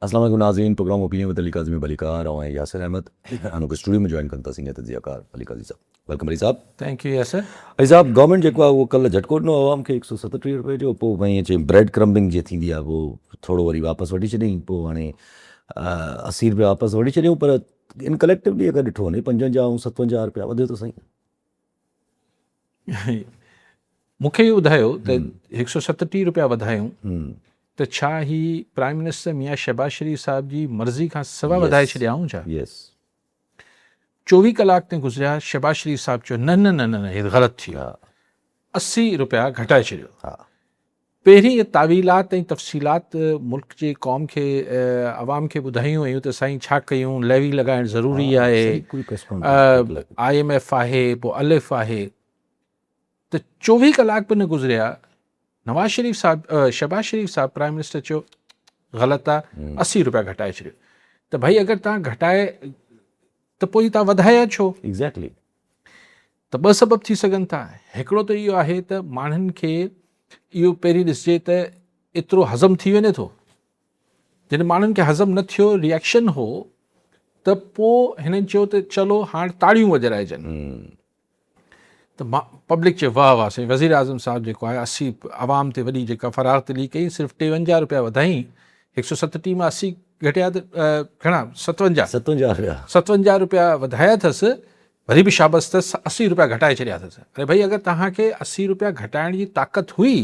अस्सलाम वालेकुम नाज़रीन, programme opinion with Ali Kazmi Ali कार और यासिर अहमद अनु के स्टूडियो में जॉइन करता सीनियर तजियाकार अली काज़ी साहब। वेलकम अली साहब। Thank you Yasir. अली साहब, गवर्नमेंट जेको आहे उहो कल्ह झटको ॾिनो आवाम खे 137 रुपए जो, पोइ भई चई ब्रेड क्रम्बिंग जे थींदी आहे वो थोरो वरी वापसि वठी छॾियईं, पोइ हाणे 80 रुपया वापसि वठी छॾियऊं, पर इन कलेक्टिवली अगरि ॾिठो वञे 55 ऐं 57 रुपया वधियो त सही। मूंखे इहो ॿुधायो त 137 रुपया वधायूं त छा ही प्राइम मिनिस्टर मियां शहबाज शरीफ़ साहब जी मर्ज़ी खां सवाइ वधाए छॾियाऊं छा? यस। 24 कलाक ते गुज़रिया, शहबाज शरीफ़ साहब चयो न न न न हे ग़लति थी वियो, 80 रुपया घटाए छॾियो। पहिरीं इहे तावीलात ऐं तफ़सीलात मुल्क जे क़ौम खे अवाम खे ॿुधायूं हुयूं त साईं छा कयूं, लेवी लॻाइणु ज़रूरी आहे, IMF आहे, पोइ अलिफ आहे, त 24 कलाक बि न गुज़रिया, नवाज़ शरीफ़ साहब शहबाज शरीफ़ साहब प्राइम मिनिस्टर चयो ग़लति आहे, 80 रुपया घटाए छॾियो। त भई अगरि तव्हां घटाए त पोइ तव्हां वधाया छो? एग्ज़ैक्टली। त ॿ सबब थी सघनि था। हिकिड़ो त इहो आहे त माण्हुनि खे इहो पहिरीं ॾिसिजे त एतिरो हज़म थी वञे थो, जॾहिं माण्हुनि खे हज़म न थियो, रिएक्शन हो, त पोइ हिननि चयो त चलो हाणे ताड़ियूं वॼाराइजनि। त मां पब्लिक चयो वाह वाह साईं, वज़ीर आज़म साहब जेको आहे 80 आवाम ते वॾी जेका फराग़ तली कई, सिर्फ़ु 53 रुपया वधाई, 137 मां 80 घटिया त घणा 57 रुपया वधाया अथसि, वरी बि शाबस अथसि, 80 रुपया घटाए छॾिया अथसि। अरे भई अगरि तव्हांखे 80 रुपया घटाइण जी ताक़त हुई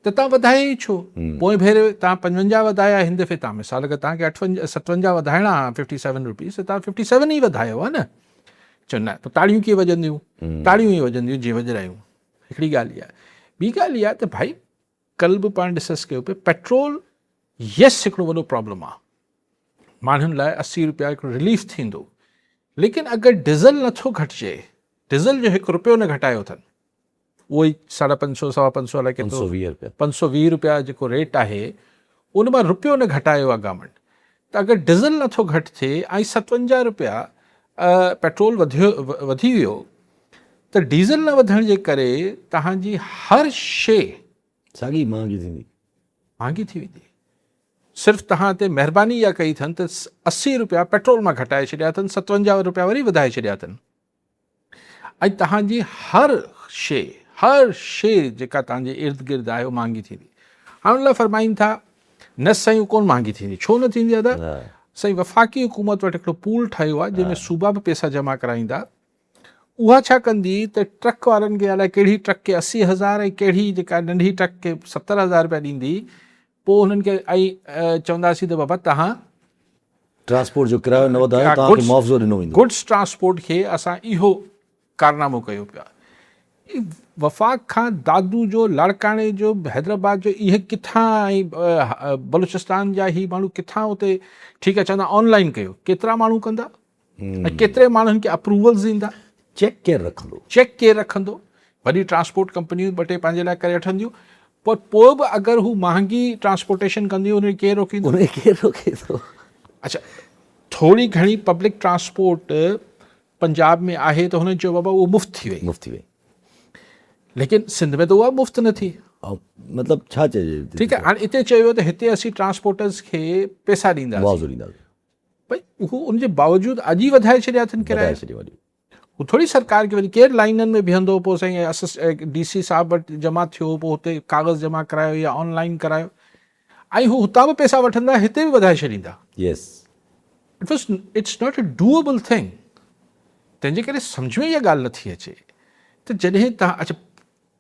त तव्हां वधाए ई छो? पोइ भेरे तव्हां 55 वधाया, हिन दफ़े तव्हां मिसाल अगरि तव्हांखे 57 वधाइणा 57 रुपीज़, त तव्हां 57 ई वधायो आहे न। चयो न, त ताड़ियूं कीअं वॼंदियूं? ताड़ियूं ई वॼंदियूं जीअं वॼरायूं। हिकिड़ी ॻाल्हि इहा। ॿी ॻाल्हि इहा त भाई कल्ह बि पाण डिस्कस कयो पियो, पेट्रोल यस हिकिड़ो वॾो प्रॉब्लम आहे माण्हुनि लाइ, 80 रुपया हिकिड़ो रिलीफ थींदो, लेकिन अगरि डीज़ल नथो घटिजे, डीज़ल जो 1 रुपयो न घटायो अथनि, उहो ई 550 520 अलाए केतिरो 520 रुपया जेको रेट आहे, उन मां रुपयो न घटायो आहे गवर्नमेंट। त अगरि डीज़ल नथो घटि थिए ऐं 57 रुपया पेट्रोल वधी वियो, त डीज़ल न वधण जे करे तव्हांजी हर शइ साॻी महांगी थी वेंदी। सिर्फ़ु तव्हां ते महिरबानी इहा कई अथनि त 80 रुपया पेट्रोल मां घटाए छॾिया अथनि, 57 रुपया वरी वधाए छॾिया अथनि, ऐं तव्हांजी हर शइ जेका तव्हांजे इर्द गिर्द आहे उहो महांगी थींदी। हाणे उन लाइ फरमाइनि था न साईं कोन महांगी थींदी। छो न थींदी आहे? साईं वफ़ाक़ी हुकूमत वटि हिकिड़ो पूल ठहियो आहे जंहिंमें सूबा बि पैसा जमा कराईंदा। उहा छा कंदी त ट्रक वारनि खे, अलाए कहिड़ी ट्रक खे 80,000 ऐं कहिड़ी जेका नंढी ट्रक खे 70,000 रुपया ॾींदी, पोइ हुननि खे ऐं चवंदासीं त बाबा तव्हां ट्रांसपोर्ट जो किरायो न वधायो, तव्हांखे मुआवज़ो ॾिनो वेंदो। गुड्स ट्रांसपोर्ट खे असां इहो कारनामो कयो पिया। वफ़ाक़ खां दादू जो, लाड़काणे जो, हैदराबाद जो, इहे किथां, ऐं बलूचिस्तान जा ही माण्हू किथां उते ठीकु आहे चवंदा ऑनलाइन कयो, केतिरा माण्हू कंदा ऐं केतिरे माण्हुनि खे अप्रूवल्स ईंदा? चेक केरु रखंदो? वॾी ट्रांसपोर्ट कंपनियूं 2-3 पंहिंजे लाइ करे वठंदियूं, पर पोइ बि अगरि हू महांगी ट्रांसपोर्टेशन कंदियूं, उनखे केरु रोकींदो? अच्छा, थोरी घणी पब्लिक ट्रांसपोर्ट पंजाब में आहे त हुननि चयो बाबा उहो मुफ़्त थी वई, लेकिन सिंध में त उहा मुफ़्त न थी। मतिलबु छा चइजे? ठीकु आहे, हाणे हिते चयो त हिते असीं ट्रांसपोर्टर्स खे पैसा ॾींदासीं, भई उहो उनजे बावजूदि अॼु ई वधाए छॾिया अथनि किराया। हू थोरी सरकार खे वरी केरु लाइननि में बीहंदो, पोइ साईं DC साहब वटि जमा थियो, पोइ हुते कागज़ जमा करायो या ऑनलाइन करायो, ऐं हू हुतां बि पैसा वठंदा, हिते बि वधाए छॾींदा। It's not a doable thing. तंहिंजे करे सम्झ में इहा ॻाल्हि नथी अचे त जॾहिं तव्हां अच्छा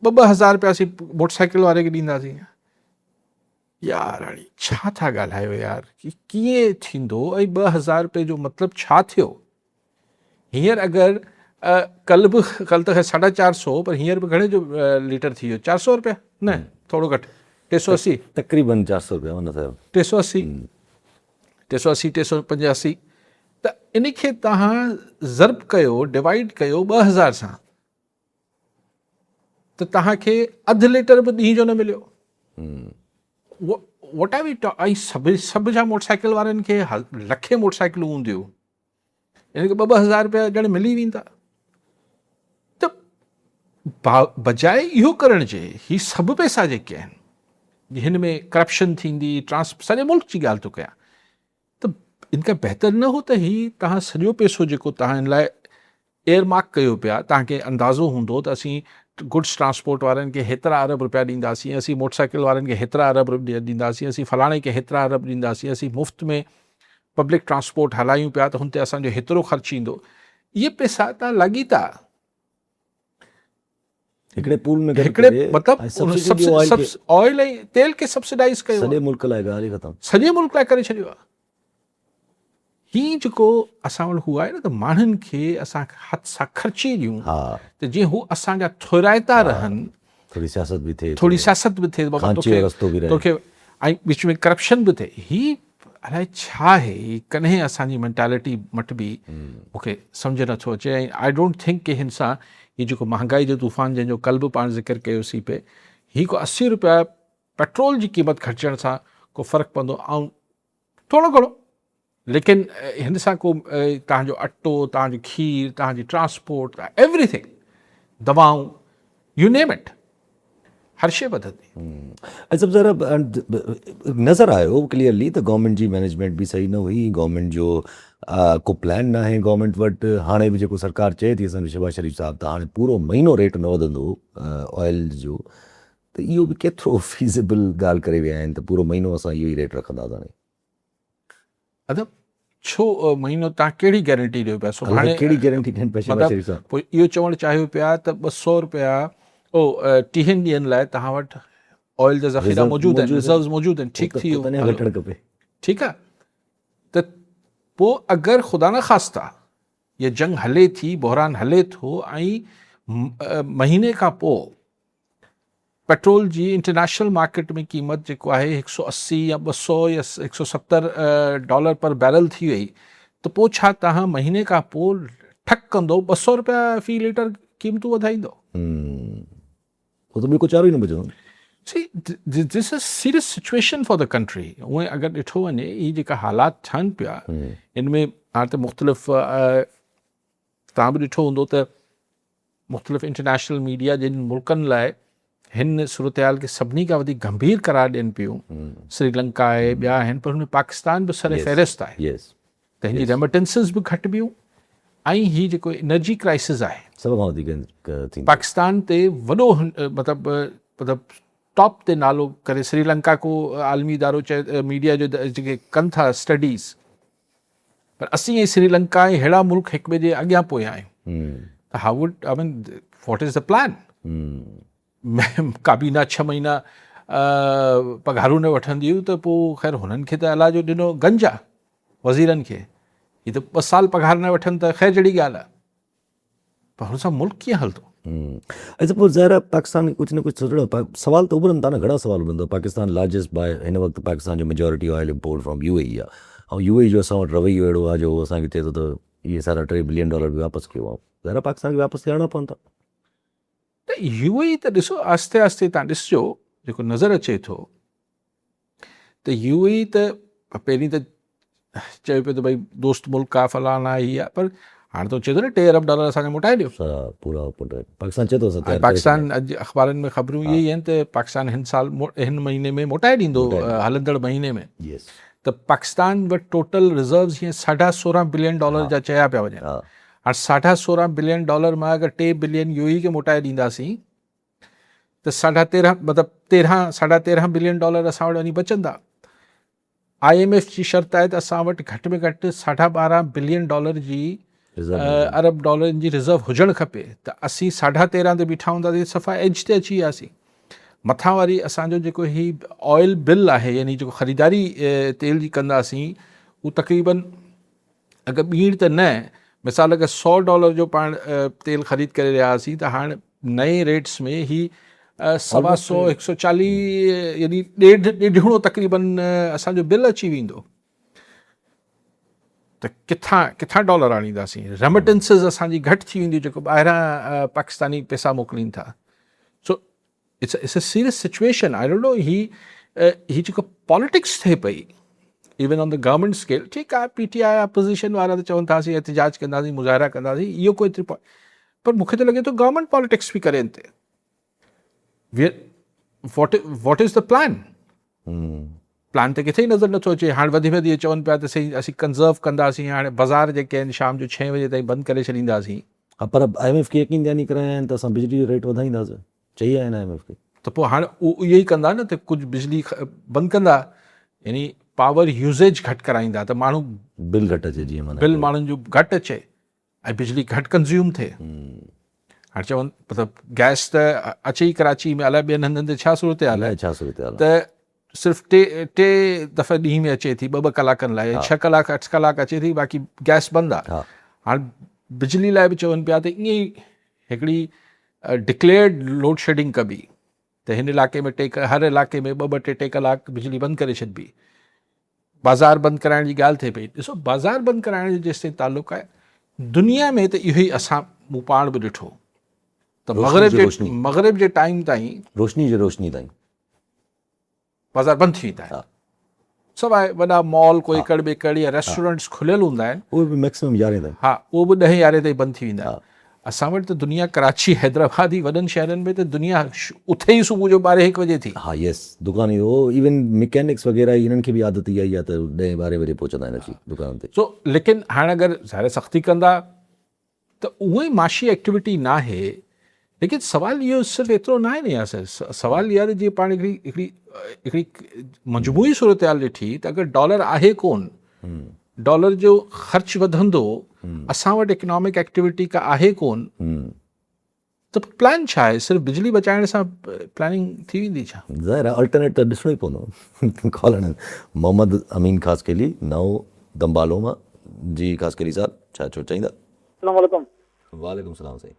2,000 रुपया असीं मोटरसाइकिल वारे खे ॾींदासीं, यार हाणे छा था ॻाल्हायो यार, कीअं थींदो? ऐं 2,000 रुपये जो मतिलबु छा थियो? हींअर अगरि कल्ह त 450, पर हींअर बि घणे जो लीटर थी वियो? 400 रुपया न, थोरो घटि, 380 तक़रीबन 400 रुपया 380 385। त इन खे तव्हां ज़र्ब कयो, डिवाइड कयो 2,000 सां, त तव्हांखे 1/2 लीटर बि ॾींहं जो न मिलियो। What are we talk? ऐं सभु जा मोटरसाइकिल वारनि खे लखे मोटरसाइकिलूं हूंदियूं, इन खे 2,000 रुपया ॼण मिली वेंदा। त बजाए इहो करण जे, ही सभु पैसा जेके आहिनि हिन में करप्शन थींदी सॼे मुल्क जी ॻाल्हि थो कयां त इनखां बहितर न हो त ही तव्हां सॼो पैसो जेको तव्हां हिन लाइ एयरमार्क कयो पिया तव्हांखे अंदाज़ो हूंदो त असीं गुड्स ट्रांसपोर्ट वारनि खे हेतिरा अरब रुपया ॾींदासीं, असीं मोटरसाइकिल वारनि खे हेतिरा अरब ॾींदासीं, असीं फलाणे खे हेतिरा अरब ॾींदासीं, असीं मुफ़्त में पब्लिक ट्रांसपोर्ट हलायूं पिया त हुन ते असांजो हेतिरो ख़र्चु ईंदो। इहे पैसा तव्हां लॻी था हिकिड़े पूल में गॾु हिकिड़े करे मतिलबु ऑयल ऐं तेल खे सब्सिडाइज़ कयो सॼे मुल्क लाइ ॻाल्हि ई ख़तमु, सॼे मुल्क लाइ करे छॾियो आहे। हीअ जेको असां वटि हू आहे न त माण्हुनि खे असां हथ सां ख़र्ची ॾियूं हा त जीअं हू असांजा थोराइता रहनि, थोड़ी सियासत बि थिए, थोरी सियासत बि थिए, बाबा खांची जो रस्तो बि रहे। तोखे ऐं विच में करप्शन बि थिए। ही अलाए छा आहे, ही कॾहिं असांजी मेंटालिटी मटिबी मूंखे सम्झ नथो अचे। ऐं आई डोंट थिंक की हिन सां हीअ जेको महांगाई जो तूफ़ान जंहिंजो कल्ह बि पाण ज़िक्र कयोसीं पे, हीअ को 80 रुपया पेट्रोल जी क़ीमत ख़र्चण सां को फ़र्क़ु पवंदो ऐं थोरो घणो, लेकिन हिन सां को तव्हांजो अटो, तव्हांजो खीर, तव्हांजी ट्रांसपोर्ट, एवरीथिंग, दवाऊं, यू नेम इट, हर शइ वधंदी। सब ज़रा नज़र आयो क्लियरली त गवर्नमेंट जी मैनेजमेंट बि सही न हुई, गवर्नमेंट जो को प्लान न आहे गवर्नमेंट वटि। हाणे बि जेको सरकार चए थी असांजो शहबाज शरीफ़ साहब त हाणे पूरो महीनो रेट न वधंदो ऑयल जो, त इहो बि केतिरो फीज़िबल ॻाल्हि करे विया आहिनि त पूरो महीनो असां इहो ई रेट रखंदासीं। हाणे अदब छो महीनो तव्हां कहिड़ी गारंटी ॾियो पिया? सुभाणे कहिड़ी गारंटी ॾियनि पिया शहबाज शरीफ़ साहब? पोइ इहो चवणु चाहियो पिया त 200 रुपया 30 ॾींहंनि लाइ तव्हां वटि ऑयल जा ज़ख़ीरा मौजूदु आहिनि, रिज़र्व्स मौजूदु आहिनि। ठीकु थी वियो, घटणु खपे, ठीकु आहे। त पोइ अगरि ख़ुदा न ख़ास्ता इहा जंग हले थी, बहरान हले थो ऐं महीने खां पोइ पेट्रोल जी इंटरनेशनल मार्केट में क़ीमत जेको आहे 180 या 200 या 170 डॉलर पर बैरल थी वई, त पोइ छा तव्हां महीने खां पोइ ठक कंदो 200 रुपया फ़ी लीटर क़ीमतूं वधाईंदो? हो त ॿियो को चारो ई न बचंदो। See, this is serious situation for the country. उहे अगरि ॾिठो वञे ही जेका हालात थियनि पिया इनमें हाणे त मुख़्तलिफ़ तव्हां बि ॾिठो हूंदो त मुख़्तलिफ़ इंटरनेशनल मीडिया जिन मुल्कनि लाइ हिन सूरतहाल खे सभिनी खां वधीक गंभीर करार ॾियनि पियूं, श्रीलंका आहे, ॿिया आहिनि, पर हुनमें पाकिस्तान बि सर फ़हिरिस्त आहे त हिन जी रेमिटेंसिस बि घटि बियूं ऐं हीअ जेको एनर्जी क्राइसिस आहे सभ खां वधीक पाकिस्तान ते वॾो मतिलबु टॉप ते नालो करे। श्रीलंका को आलमी इदारो चए मीडिया जो जेके कनि था स्टडीज़, पर असीं ऐं श्रीलंका अहिड़ा मुल्क हिक ॿिए जे अॻियां पोयां आहियूं। त how would I mean what is the plan? काबीना 6 महीना पघारूं न वठंदी हुई त पोइ ख़ैर हुननि खे त अलाह जो ॾिनो गंज आहे वज़ीरनि खे, हीअ त 2 साल पघार न वठनि त ख़ैर जहिड़ी ॻाल्हि आहे, पर हुन सां मुल्क कीअं हलंदो? ऐं पोइ ज़ाहिर पाकिस्तान कुझु न कुझु सोचणो सवाल त उभरनि था न, घणा सवाल उभरनि था। पाकिस्तान लार्जेस्ट बाय हिन वक़्तु पाकिस्तान जो majority oil import from UAE आहे, ऐं UAE जो असां वटि रवैयो अहिड़ो आहे जो असांखे चए थो त इहे $3.5 बिलियन बि वापसि कयो आहे। ज़ाहिर पाकिस्तान खे वापसि थियणा पवनि था। त UAE त ॾिसो आस्ते आस्ते तव्हां ॾिसिजो जेको नज़र अचे थो त UAE त पहिरीं त चयो पियो त भई दोस्त मुल्क आहे, फलाना ही आहे, पर हाणे त चए थो न $2 अरब असांखे मोटाए ॾियो। पूरा पाकिस्तान चए थो पाकिस्तान अॼु अख़बारनि में ख़बरूं इहे ई आहिनि त पाकिस्तान हिन महीने में मोटाए ॾींदो, हलंदड़ महीने में। त पाकिस्तान वटि टोटल रिज़र्व्स हीअं $16.5 बिलियन जा चया पिया वञनि। हाणे $16.5 बिलियन मां अगरि 3 बिलियन UAE खे मोटाए ॾींदासीं त 13.5 मतिलबु 13.5 बिलियन असां वटि वञी बचंदा। IMF जी शर्त आहे त असां वटि घटि में घटि $12.5 बिलियन अरब डॉलरनि जी रिज़र्व हुजणु खपे। त असीं 13.5 ते बीठा हूंदासीं, सफ़ा एज ते अची वियासीं। मथां वरी असांजो जेको ही ऑयल बिल आहे, यानी जेको ख़रीदारी तेल जी कंदासीं, उहो तक़रीबन अगरि ॿीड़ त न, मिसाल अगरि $100 जो पाण तेल ख़रीद करे रहिया हुआसीं त हाणे नए रेट्स में ही 125 140 यानी ॾेढुणो तक़रीबन असांजो बिल अची वेंदो। त किथां डॉलर आणींदासीं? रेमिटेंसिस असांजी घटि थी वेंदी जेको ॿाहिरां पाकिस्तानी पैसा मोकिलीनि था। So it's a serious situation. I don't know ही जेको पॉलिटिक्स थिए पई even on the government scale, ठीकु आहे PTI अपोज़िशन वारा त चवनि था असीं एहतिजाज कंदासीं, मुज़ाहिरा कंदासीं, इहो कोई पर मूंखे त लॻे थो गवर्नमेंट पॉलिटिक्स बि करे ते। What is the plan? Plan त किथे ई नज़र नथो अचे। हाणे वधी वधी चवनि पिया त सही असीं कंज़र्व कंदासीं, हाणे बाज़ार जेके आहिनि शाम जो 6 बजे ताईं बंदि करे छॾींदासीं। हा, पर IMF खे यकीन ध्यानी कराया आहिनि त असां बिजली जो रेट वधाईंदासीं, चई आया आहिनि IMF खे। त पोइ हाणे इहो ई कंदा न, त कुझु बिजली बंदि कंदा, यानी पावर यूज़ेज घटि कराईंदा त माण्हू बिल घटि अचे, जीअं माना बिल माण्हुनि जो घटि अचे ऐं बिजली घटि कंज़्यूम थिए। हाणे चवनि मतिलबु गैस त अचे ई कराची में, अलाए ॿियनि हंधनि ते छा सूरत हाल आहे, अलाए छा सूरत हाल आहे। त सिर्फ़ु टे दफ़ा ॾींहं में अचे थी, 2-2 कलाकनि लाइ, 6 कलाक 8 कलाक अचे थी, बाक़ी गैस बंदि आहे। हा, हाणे बिजली लाइ बि चवनि पिया त ईअं ई हिकिड़ी डिक्लेयर्ड लोड शेडिंग कबी, त हिन इलाइक़े में हर इलाइक़े में 2-2 3-3 कलाक बिजली बंदि करे छॾिबी। बाज़ार बंदि कराइण जी ॻाल्हि थिए पई। ॾिसो, बाज़ार बंदि कराइण जो जेसिताईं ताल्लुक़ु आहे, दुनिया में त इहो ई असां मूं पाण बि ॾिठो त मग़रिब जे टाइम ताईं, रोशनी ताईं बाज़ार बंदि थी वेंदा आहिनि, सवाइ वॾा मॉल कोई एकड़ ॿेकड़ या रेस्टोरेंट्स खुलियल हूंदा आहिनि, उहे बि मैक्सिमम 11 ताईं। हा, उहो बि 10-11 ताईं बंदि थी वेंदा आहिनि। असां वटि त दुनिया, कराची हैदराबाद ई वॾनि शहरनि में त दुनिया उथे ई सुबुह जो 12-1 बजे थी। हा, यस, दुकान ई हो, इवन मैकेनिक्स वग़ैरह इन्हनि खे बि आदत इहा ई आहे त 10-12 बजे पहुचंदा आहिनि अची दुकान ते। सो लेकिन हाणे अगरि ज़ाहिर सख़्ती कंदा त उहो ई माशी एक्टिविटी न आहे। लेकिन सवाल इहो सिर्फ़ु एतिरो न आहे न यार, सवाल इहा जीअं पाण हिकिड़ी मजमूई सूरत हाल ॾिठी त अगरि डॉलर आहे कोन, डॉलर जो ख़र्च वधंदो, असां वटि इकनॉमिक एक्टिविटी का आहे कोन, त प्लान छा आहे? सिर्फ़ु बिजली बचाइण सां प्लानिंग थी वेंदी छा? ज़ाहिर आहे, अल्टरनेट त ॾिसणो ई पवंदो। कॉल मोहम्मद अमीन ख़ासकेली, नओं दंबालो मां। जी ख़ासकेली साहब, छा चाहींदा? वालेकुम सलाम साईं।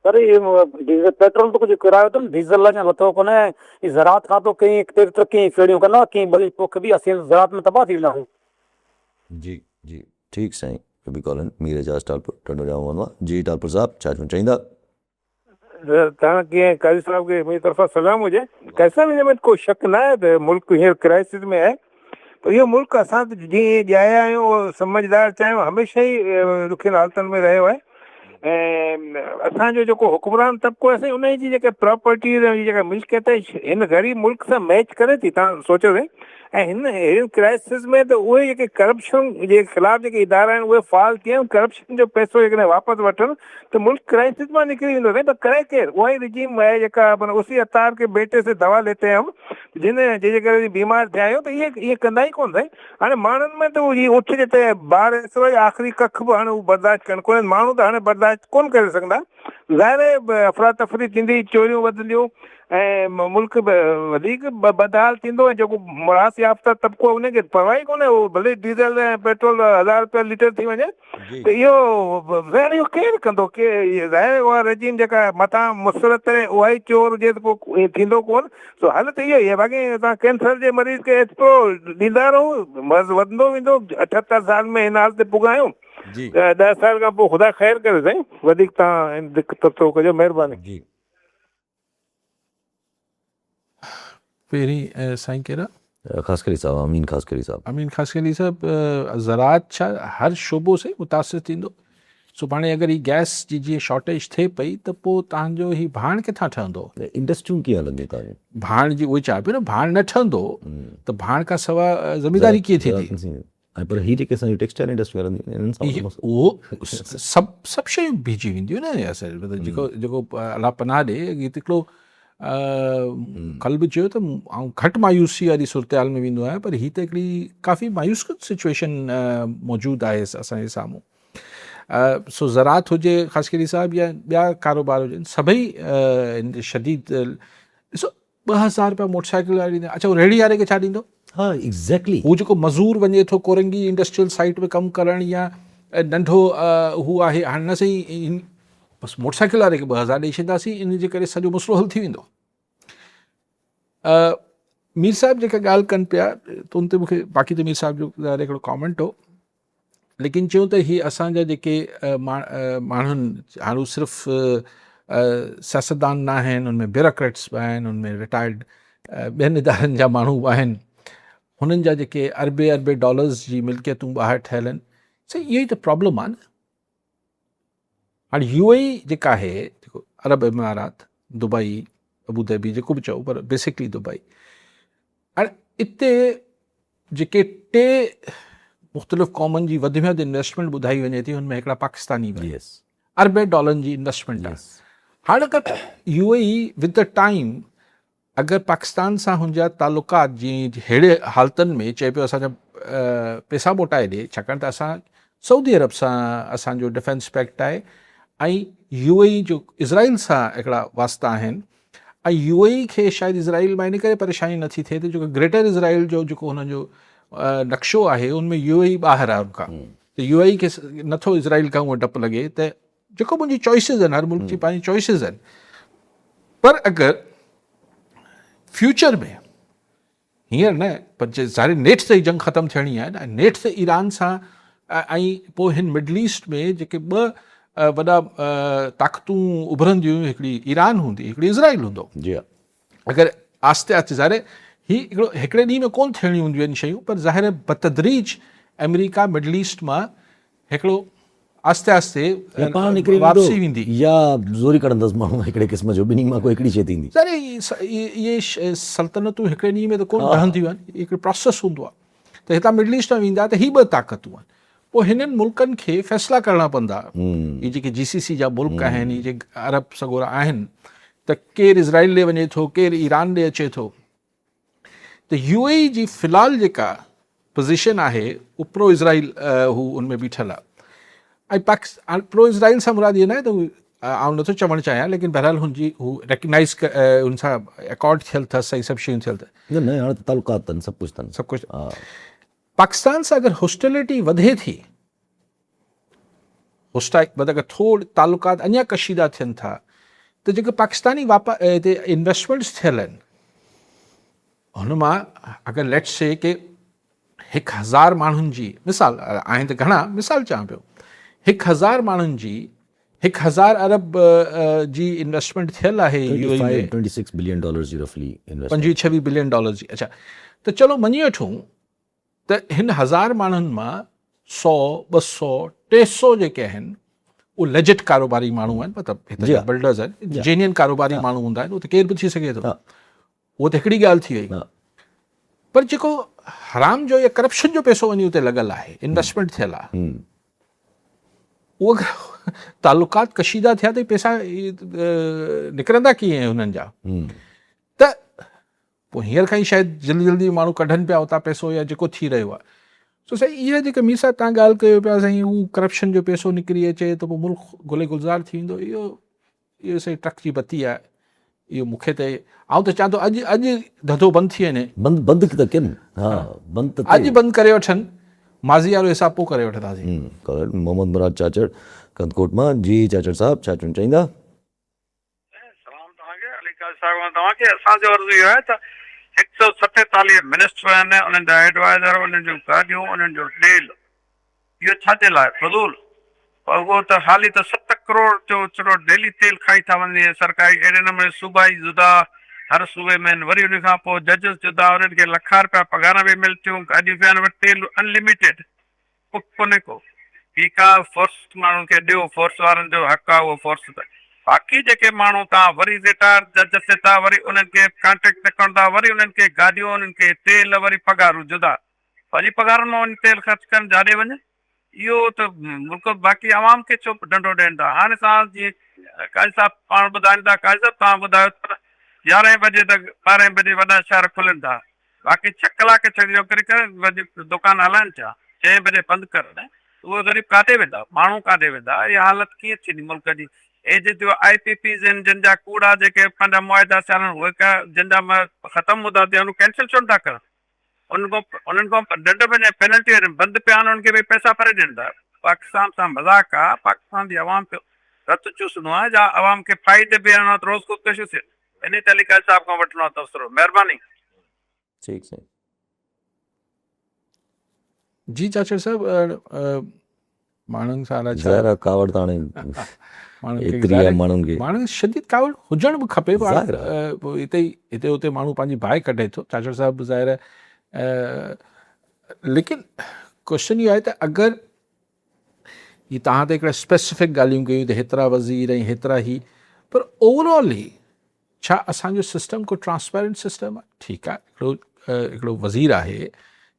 सर, ये पेट्रोल तो कुछ किरायो तो डीजल अञा वरितो कोन्हे। ज़रात खां तो कई तरक़ी फेड़ियूं कंदा, कई भली पोख बि असीं ज़रात में तबाह थी वेंदा आहियूं। जी जी, ठीकु साईं। बि कॉल मीर एजाज टालपुर टंडोजाम मां। जी टालपुर साहब, छा चाहींदा? तव्हांखे काज़ी साहब खे मुंहिंजी तरफ़ां सलाम हुजे। कैसा बि हिन में कोई शक न आहे त मुल्क हींअर क्राइसिस में आहे, पर इहो मुल्क असां जीअं ॼाया आहियूं, उहो समझदार चाहियूं, हमेशह ई ॾुखियनि हालतुनि में रहियो आहे। ऐं असांजो जेको हुकुमरान तबिको आहे, उन जी जेके प्रॉपर्टीज़ जी जेका मिल्कियत आहे, हिन ग़रीब मुल्क सां मैच करे थी, तव्हां सोचो साईं। ऐं हिन क्राइसिस में त उहे जेके करप्शन जे ख़िलाफ़ जेके इदारा आहिनि, उहे फ़ाल थियनि, करप्शन जो पैसो जेकॾहिं वापसि वठनि त मुल्क क्राइसिस मां निकिरी वेंदो साईं। त करे केरु? उहा ई रिजीम आहे जेका माना उसी अतार के बेटे से दवा लेते हम, जंहिंजे करे बीमार थिया आहियूं। त इहे कंदा ई कोन साईं। हाणे माण्हुनि में त उहो उठ जे ते ॿार आख़िरी कख बि हाणे उहे बर्दाश्त कनि कोन, माण्हू त हाणे बर्दाश्त कोन करे सघंदा। ज़ाहिर आहे अफ़रा तफ़री थींदी, चोरियूं वधंदियूं ऐं मुल्क वधीक बदहाल थींदो। ऐं जेको मुरास याफ़्ता तबिको उनखे परवाह ई कोन्हे, उहो भले डीज़ल ऐं पेट्रोल 1000 रुपया लीटर थी वञे, त इहो केरु कंदो? ज़ाहिर उहा रजीम जेका मथां मुसरत उहा ई चोर हुजे त पोइ थींदो कोन। सो हल त इहो ई आहे। बाक़ी तव्हां कैंसर जे मरीज़ खे एतिरो ॾींदा रहो, मर्ज़ वधंदो वेंदो। 78 साल में हिन हाल ते पुगायूं, 10 साल खां पोइ ख़ुदा ख़ैर करे साईं, वधीक तव्हां दिक़त थो कजो, महिरबानी। पहिरीं साईं कहिड़ा? ख़ासकेली साहब, अमीन ख़ासकेली साहब। अमीन ख़ासकेली साहब, ज़रात छा हर शोबो से मुतासिर थींदो? सुभाणे अगरि ही गैस जी जीअं शॉर्टेज थिए पई त पोइ तव्हांजो ही भाण किथां ठहंदो? इंडस्ट्रियूं कीअं हलंदियूं तव्हांजी? भाण जी उहो चवां पियो न, भाण न ठहंदो त भाण खां सवाइ ज़मीदारी कीअं थींदी? ऐं पर हीअ जेके असांजी टेक्सटाइल इंडस्ट्री हलंदी, उहो सभु शयूं बीहजी वेंदियूं न यार। मतिलबु जेको अलाह पनाह ॾे, हिकिड़ो कल्ह बि चयो त आउं घटि मायूसी वारी सूरत हाल में वेंदो आहियां, पर हीअ त हिकिड़ी काफ़ी मायूस सिचुएशन मौजूदु आहे असांजे साम्हूं। सो ज़रात हुजे ख़ासकेली साहब, या ॿिया कारोबार हुजनि, सभई शदीद। ॾिसो, 2000 रुपया मोटरसाइकिल वारे ॾींदा, अच्छा, उहो रेहड़ी वारे खे छा ॾींदो? हा, एग्ज़ैक्टली। हू जेको मज़ूर वञे थो कोरंगी इंडस्ट्रियल साइट में कमु करणु, या नंढो हू आहे, हाणे न सही बसि मोटरसाइकिल वारे खे 2000 ॾेई छॾींदासीं, इन जे करे सॼो मसइलो हल थी वेंदो। मीर साहिब जेका ॻाल्हि कनि पिया, त उन ते मूंखे बाक़ी त मीर साहिब जो हिकिड़ो कॉमेंट हो, लेकिन चयूं त हीअ असांजा जेके माण्हुनि, हाणे सिर्फ़ु सियासतदान न आहिनि, उनमें ब्यूरोक्रेट्स बि आहिनि, उनमें रिटायर्ड ॿियनि इदारनि जा माण्हू बि आहिनि, हुननि जा जेके अरबे अरबे डॉलर्स जी मिल्कियतूं ॿाहिरि ठहियल आहिनि। सही, इहो ई त प्रॉब्लम आहे न। हाणे UAE जेका आहे, जेको अरब इमारात, दुबई, अबू धाबी, जेको बि चओ, पर बेसिकली दुबई, हाणे इते जेके 3 मुख़्तलिफ़ क़ौमुनि जी वधि में वधि इन्वेस्टमेंट ॿुधाई वञे थी, हुनमें हिकिड़ा पाकिस्तानी बि यस अरबे डॉलरनि जी इन्वेस्टमेंट आहे। हाणे अगरि UAE विद द टाइम अगरि पाकिस्तान सां हुनजा तालुकात जीअं अहिड़े हालतुनि में चए पियो असांजा पैसा मोटाए ॾिए, छाकाणि त असां सऊदी अरब सां असांजो डिफेंस पैक्ट आहे ऐं UAE जो इज़राइल सां हिकिड़ा वास्ता आहिनि ऐं UAE खे शायदि इज़राइल मां इन करे परेशानी नथी थिए त जेको ग्रेटर इज़राइल जो जेको हुन जो नक्शो आहे उनमें UAE ॿाहिरि आहे उनखां, त UAE खे नथो इज़राइल खां उहो डपु लॻे त जेको मुंहिंजी चॉइसिस आहिनि, हर मुल्क जी पंहिंजी चॉइसिस आहिनि, पर अगरि फ्यूचर में हींअर न पर ज़ाहिर नेठ ते जंग ख़तमु थियणी आहे न, नेठ ते ईरान सां ऐं पोइ हिन मिडल ईस्ट में जेके 2 वॾा ताक़तूं उभरंदियूं, हिकिड़ी ईरान हूंदी, हिकिड़ी इज़राइल हूंदो। जी हा अगरि आस्ते आस्ते ज़ाहिर हिकिड़े ॾींहं में कोन थियणी हूंदियूं आहिनि शयूं, पर ज़ाहिर बतदरीज अमेरिका मिडल ईस्ट मां हिकिड़ो आस्ते आस्ते या पाण निकिरी वापसी वेंदी, या ज़ोरी कढंदसि माण्हू हिकिड़े क़िस्म जो, ॿिन्ही मां कोई हिकिड़ी शइ थींदी। ज़ाहिर इहे सल्तनतूं हिकिड़े ॾींहं में त कोन ठहंदियूं आहिनि, हिकिड़ो प्रोसेस हूंदो आहे। त हितां मिडल ईस्ट में वेंदा त ही 2 ताक़तूं आहिनि, पोइ हिननि मुल्कनि खे फ़ैसिला करणा पवंदा। ही जेके GCC जा मुल्क आहिनि, ही जेके अरब सॻोरा आहिनि, त केरु इज़राइल ॾे वञे थो, केरु ईरान ॾे अचे थो। त UAE जी फ़िलहाल जेका पोज़ीशन आहे उहो प्रो इज़राइल हू उनमें बीठल आहे ऐं पाकिस्तान प्रो इज़राइल सां मुराद इहे न आहे त आउं नथो चवणु चाहियां, लेकिन बहरहाल हुनजी हू रेकग्नाइज़ हुन सां एकॉर्ड थियल अथसि, ऐं सभु शयूं थियल अथसि, न हाणे तालुकात अथनि, सभु कुझु अथनि, सभु कुझु। पाकिस्तान सां अगरि हॉस्टिलिटी वधे थी, मतिलबु अगरि थोरी तालुकात अञा कशीदा थियनि था, त जेके पाकिस्तानी हिते इन्वेस्टमेंट्स थियल आहिनि हुन मां अगरि लेट्स से कि 1000 माण्हुनि जी मिसाल आहिनि त घणा, मिसाल चवां पियो 1000 माण्हुनि जी 1000 अरब जी इन्वेस्टमेंट थियल आहे UAE में, $26 बिलियन जी रफली इन्वेस्टमेंट, $25 बिलियन जी। अच्छा, त चलो मञी वठूं त हिन 1000 माण्हुनि मां 100 200 300 जेके आहिनि उहे लेजिट कारोबारी माण्हू आहिनि, मतिलबु हिते बिल्डर्स आहिनि, जेन्युइन कारोबारी माण्हू हूंदा आहिनि, उहो त केरु बि थी सघे थो, उहो त हिकिड़ी ॻाल्हि थी वई। पर जेको हराम जो या करप्शन जो पैसो वञी उते लॻल आहे, इन्वेस्टमेंट थियल आहे, उहो तालुकात कशीदा थिया त पैसा निकिरंदा कीअं हुननि जा, त पोइ हींअर खां ई शायदि जल्दी जल्दी माण्हू कढनि पिया उतां पैसो या जेको थी रहियो आहे। सो साईं इहा जेका मीसा तव्हां ॻाल्हि कयो पिया साईं, हू करप्शन जो पैसो निकिरी अचे त पोइ मुल्क गुले गुलज़ार थी वेंदो, इहो साईं ट्रक जी बत्ती आहे। इहो मूंखे त आउं त चाहियां थो अॼु धंधो बंदि थी वञे, बंदि त कनि, हा बंदि त अॼु बंदि करे वठनि, माज़ी वारो हिसाब पोइ करे वठंदासीं। मोहम्मद मुराद चाचड़ कंदकोट मां। जी चाचड़ साहब छा चवणु चाहींदा? तव्हांखे असांजो अर्ज़ु इहो आहे त 147 मिनिस्टर आहिनि, उन्हनि जा एडवाइज़र, उन्हनि जूं गाॾियूं, उन्हनि जो डेल, इहो छाजे लाइ फज़ूल? उहो त हाली त 7 करोड़ जो चलो डेली तेल खाई था वञे सरकारी, अहिड़े नमूने सूबाई जुदा, हर सूबे में वरी उन खां पोइ जजिस जुदा, उन्हनि खे लखा रुपया पघार बि मिल थियूं, गाॾियूं पिया आहिनि, तेल अनलिमिटेड कोन्हे को। ठीकु आहे, फोर्स माण्हुनि खे ॾियो, फोर्स वारनि जो हक़ आहे उहो फोर्स त, बाक़ी जेके माण्हू तव्हां वरी रिटायर जज ते था, वरी उन्हनि खे कॉन्ट्रेक्ट ते खणंदा, वरी उन्हनि खे गाॾियूं, उन्हनि खे तेल, वरी पघारूं जुदा, वरी पघारनि मां वञी तेल ख़र्च कनि जाॾे वञे, इहो त मुल्क बाक़ी आवाम खे छो डंडो ॾियनि था। हाणे तव्हां जीअं काज़ी साहब पाण ॿुधाइनि था, काज़ी साहब तव्हां ॿुधायो त 11 बजे तक 12 बजे वॾा शहर खुलनि था, बाक़ी 6 कलाक छॾियो करे दुकान हलाइनि छा, 6 बजे बंदि करनि, उहे ग़रीब काॾे वेंदा, माण्हू काॾे वेंदा? इहा हालत कीअं थींदी मुल्क जी? ऐं जो IPPs आहिनि, जिन जा कूड़ा जेके पंहिंजा मुआदा थियनि, उहे जिन जा ख़तमु मुदा थिया उन कैंसिल छो नथा करनि? उन्हनि खां दंड वञे, पेनल्टी बंदि पिया आहिनि, उन्हनि खे भई पैसा भरे ॾियनि था। पाकिस्तान सां मज़ाक आहे, पाकिस्तान जी आवाम खे रत चूसणो आहे, या आवाम खे फ़ाइदे बि ॾियणो आहे त रोज़ ख़ुदकशी थिए, इन तरीक़े साहिब खां वठिणो आहे तबसरो। महिरबानी। ठीकु साईं। जी चाचर साहब, माण्हुनि सां ज़ाहिर कावड़ त हाणे माण्हुनि शदीद कावड़ हुजण बि खपे, हिते उते माण्हू पंहिंजी बाहि कढे थो, चाचर साहब ज़ाहिर, लेकिन क्वेश्चन इहो आहे त अगरि ही तव्हां त हिकिड़ा स्पेसिफिक ॻाल्हियूं कयूं त हेतिरा वज़ीर ऐं हेतिरा ई, पर ओवरऑल ई छा असांजो सिस्टम को ट्रांसपेरेंट सिस्टम आहे? ठीकु आहे, हिकिड़ो हिकिड़ो वज़ीर आहे,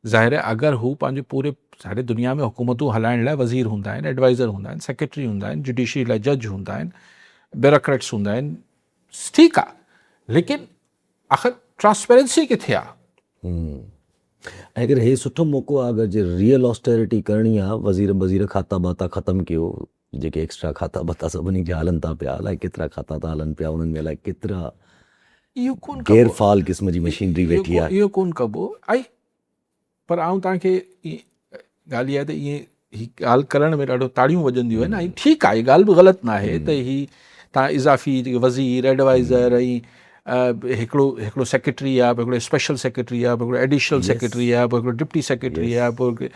ज़ाहिर आहे अगरि हू पंहिंजे पूरे सारे दुनिया में हुकूमतूं हलाइण लाइ वज़ीर हूंदा आहिनि, एडवाइज़र हूंदा आहिनि, सेक्रेटरी हूंदा आहिनि, जुडिशरी लाइ जज हूंदा आहिनि, ब्यूरोक्रेट्स हूंदा आहिनि, ठीकु आहे, लेकिन आख़िर ट्रांसपेरेंसी किथे आहे? ऐं अगरि हे सुठो मौक़ो आहे, अगरि जे रियल ऑस्टेरिटी करणी आहे, वज़ीर खाता ॿाता ख़तमु कयो, जेके एक्स्ट्रा खाता ॿाता सभिनी खे हलनि था पिया, अलाए केतिरा खाता था हलनि पिया, उन्हनि में अलाए केतिरा इहो कोन गैरफाल क़िस्म जी मशीनरी वेठी आहे। इहो कोन कबो आई, पर आऊं तव्हांखे ॻाल्हि इहा आहे त ईअं हीअ ॻाल्हि करण में ॾाढो ताड़ियूं वॼंदियूं आहिनि, ऐं ठीकु आहे, हीअ ॻाल्हि बि ग़लति न आहे त ही तव्हां इज़ाफ़ी जेके वज़ीर, एडवाइज़र ऐं हिकिड़ो सेक्रेटरी आहे, पोइ हिकिड़ो स्पेशल सेक्रेटरी आहे, पोइ हिकिड़ो एडिशनल सेक्रेटरी आहे, पोइ हिकिड़ो डिप्टी सेक्रेटरी आहे, पोइ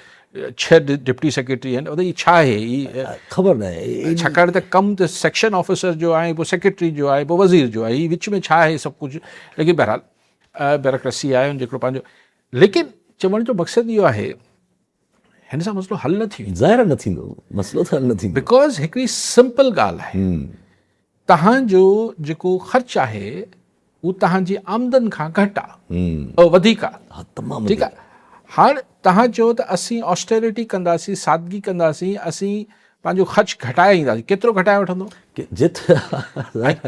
6 डिप्टी सेक्रेटरी आहिनि, त हीअ छा आहे? हीअ ख़बर न आहे, छाकाणि त कमु त सेक्शन ऑफिसर जो आहे, पोइ सेक्रेटरी जो आहे, पोइ वज़ीर जो आहे, हीअ विच में छा आहे सभु कुझु, लेकिन बहरहाल ब्यूरोक्रेसी आहे जेको पंहिंजो, लेकिन चवण जो मक़सदु इहो आहे हिन सां मसइलो हल न थी वेंदो, ज़ाहिर न थींदो, मसइलो त हल न थींदो, बिकॉज़ हिकिड़ी सिंपल ॻाल्हि आहे, तव्हांजो जेको ख़र्चु आहे उहो तव्हांजी आमदन खां घटि आहे, वधीक आहे, हा तमामु ठीकु आहे। हाणे तव्हां चओ त असीं ऑस्टेरिटी कंदासीं, सादगी कंदासीं, असीं पंहिंजो ख़र्चु घटाए ईंदासीं, केतिरो घटाए वठंदो?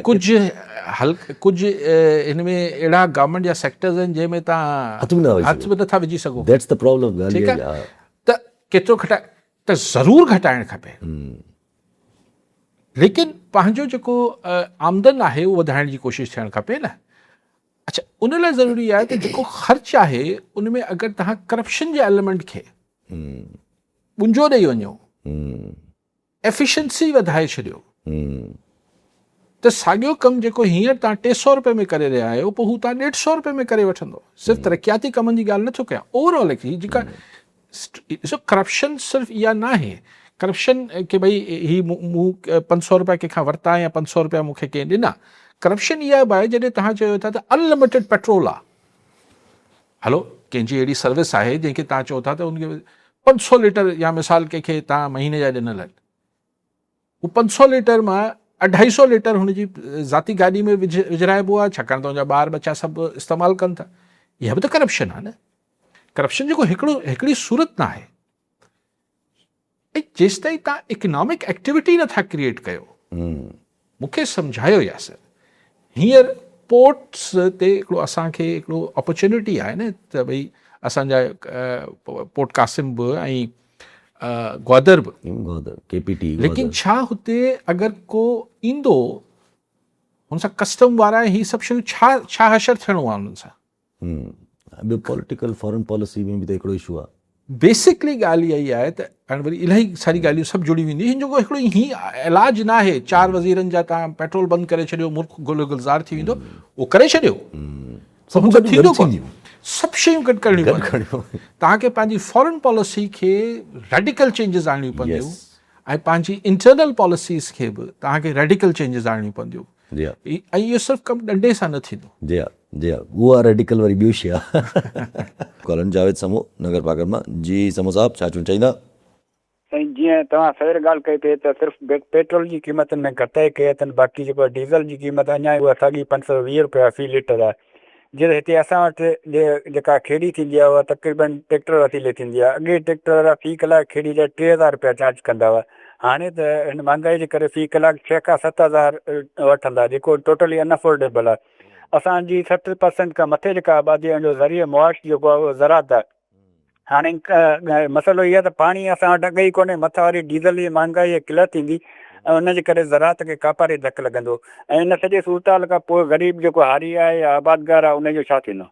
कुझु हिन में अहिड़ा गवर्नमेंट जा सेक्टर्स आहिनि जंहिंमें तव्हां हथ बि नथा विझी सघो, दैट्स द प्रॉब्लम। ठीकु आहे, त केतिरो घटाए, त ज़रूरु घटाइणु खपे, लेकिन पंहिंजो जेको आमदन आहे उहो वधाइण जी कोशिशि थियणु खपे न। अच्छा, उन लाइ ज़रूरी आहे त जेको ख़र्चु आहे उन में अगरि तव्हां करप्शन जे एलिमेंट खे ॿुंजो ॾेई वञो, एफिशिएंसी वधाए छॾियो, त साॻियो कमु जेको हींअर तव्हां 300 रुपए में करे रहिया आहियो, पोइ हू तव्हां 150 रुपए में करे वठंदो। सिर्फ़ु तरक़ियाती कमनि जी ॻाल्हि नथो कयां, ओवरऑल हिकिड़ी जेका ॾिसो, करप्शन सिर्फ़ु इहा न आहे, करप्शन की भई ही मूं 500 रुपया कंहिंखां वरिता या 500 रुपया मूंखे कंहिं ॾिना, करप्शन इहा बि आहे जॾहिं तव्हां चयो था त अनलिमिटेड पेट्रोल आहे, हलो कंहिंजी अहिड़ी सर्विस आहे जंहिंखे तव्हां चओ था त उनखे 500 लीटर या मिसाल कंहिंखे तव्हां महीने जा ॾिनल आहिनि, हू 500 लीटर मां 250 लीटर हुनजी ज़ाती गाॾी में विझराइबो आहे, छाकाणि त हुनजा ॿार बच्चा सभु इस्तेमालु कनि था, इहा बि त करप्शन आहे न। करप्शन जेको हिकिड़ी सूरत न आहे, ऐं जेसि ताईं तव्हां इकनॉमिक एक्टिविटी नथा क्रिएट कयो, मूंखे सम्झायो यासिर, हींअर पोर्ट्स ते हिकिड़ो असांखे हिकिड़ो अपॉर्चुनिटी आहे न, त भई असांजा पोर्ट कासिम बि ऐं ग्वादर बि, KPT, लेकिन छा हुते अगरि को ईंदो हुन सां कस्टम वारा ही सभु शयूं छा हशर थियणो आहे हुननि सां? ॿियो पॉलिटिकल फॉरेन पॉलिसी में बि त हिकिड़ो इशू आहे। बेसिकली ॻाल्हि इहा ई आहे त हाणे वरी इलाही सारी ॻाल्हियूं सभु जुड़ी वेंदियूं, हिन जो हिकिड़ो हीअं इलाजु न आहे 4 वज़ीरनि जा तव्हां पेट्रोल बंदि करे छॾियो, मुल्क गुलज़ार थी वेंदो, उहो करे छॾियो, थींदो कोन, सभु शयूं गॾु करणियूं पवंदियूं, तव्हांखे पंहिंजी फॉरेन पॉलिसी खे रेडिकल चेंजिस आणणियूं पवंदियूं, ऐं पंहिंजी इंटरनल पॉलिसीज़ खे बि तव्हांखे रेडिकल चेंजिस आणणियूं पवंदियूं, ऐं इहो सिर्फ़ु कमु ॾंडे सां न थींदो। जी हा, जी हा, उहा रेडिकल वरी ॿियो शइ आहे। कॉलन जावेद समो नगर पाकर मां। जी समो साहब, छा चवणु चाहींदा? साईं, जीअं तव्हां सवेर ॻाल्हि कई पिए त सिर्फ़ु पेट्रोल जी क़ीमतनि में घटाए कई अथनि, बाक़ी जेको डीज़ल जी क़ीमत अञा उहा साॻी 520 रुपया फ़ी लीटर आहे। जीअं हिते असां वटि जेका खेड़ी थींदी आहे उहा तक़रीबन ट्रैक्टर वसीले थींदी आहे। अॻे ट्रैक्टर वारा फ़ी कलाक खेड़ी जा 3000 रुपया चार्ज कंदा हुआ, हाणे त हिन महांगाई जे करे फ़ी कलाक 6 खां 7000 वठंदा, जेको टोटली अनअफोर्डेबल आहे। असांजी 60% खां मथे जेका आबादी आहे जो ज़रिए मुआश जेको आहे उहो ज़रात आहे। हाणे मसइलो इहो आहे त पाणी असां वटि अॻे ई कोन्हे, मथां वारी डीज़ल जी महांगाई किलत थींदी, ऐं उनजे करे ज़रात खे कापारे धकु लॻंदो, ऐं इन सॼे सूरताल खां पोइ ग़रीब जेको हारी आहे या आबादगार आहे उनजो छा थींदो?